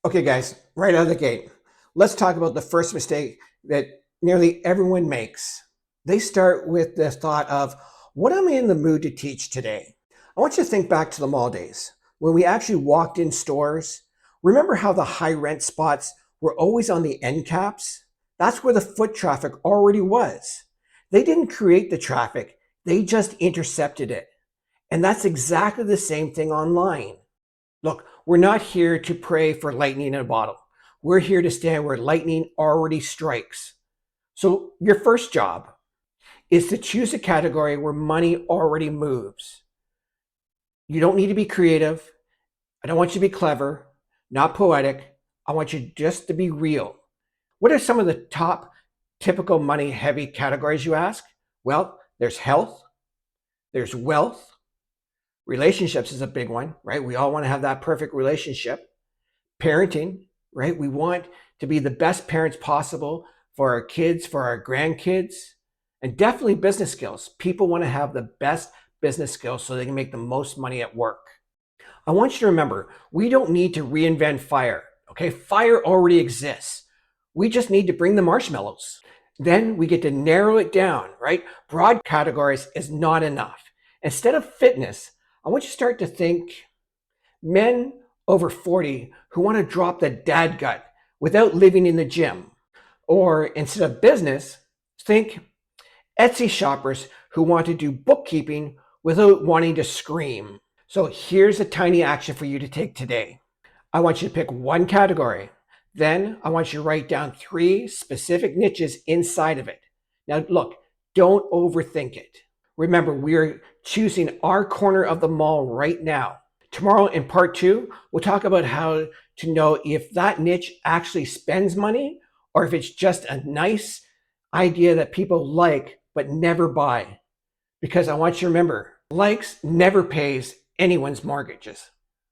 Okay, guys, right out of the gate, let's talk about the first mistake that nearly everyone makes. They start with the thought of, what am I in the mood to teach today? I want you to think back to the mall days when we actually walked in stores. Remember how the high rent spots were always on the end caps? That's where the foot traffic already was. They didn't create the traffic, they just intercepted it. And that's exactly the same thing online. Look, we're not here to pray for lightning in a bottle. We're here to stand where lightning already strikes. So, your first job is to choose a category where money already moves. You don't need to be creative. I don't want you to be clever, not poetic. I want you just to be real. What are some of the top typical money heavy categories, you ask? Well, there's health, there's wealth, relationships is a big one, right? We all want to have that perfect relationship. Parenting, right? We want to be the best parents possible for our kids, for our grandkids, and definitely business skills. People want to have the best business skills so they can make the most money at work. I want you to remember, we don't need to reinvent fire. Okay, fire already exists. We just need to bring the marshmallows. Then we get to narrow it down, right? Broad categories is not enough. Instead of fitness, I want you to start to think men over 40 who want to drop the dad gut without living in the gym. Or instead of business, think Etsy shoppers who want to do bookkeeping without wanting to scream. So here's a tiny action for you to take today. I want you to pick one category. Then I want you to write down 3 specific niches inside of it. Now, look, don't overthink it. Remember, we're choosing our corner of the mall right now. Tomorrow in part 2, we'll talk about how to know if that niche actually spends money or if it's just a nice idea that people like but never buy. Because I want you to remember, likes never pays anyone's mortgages.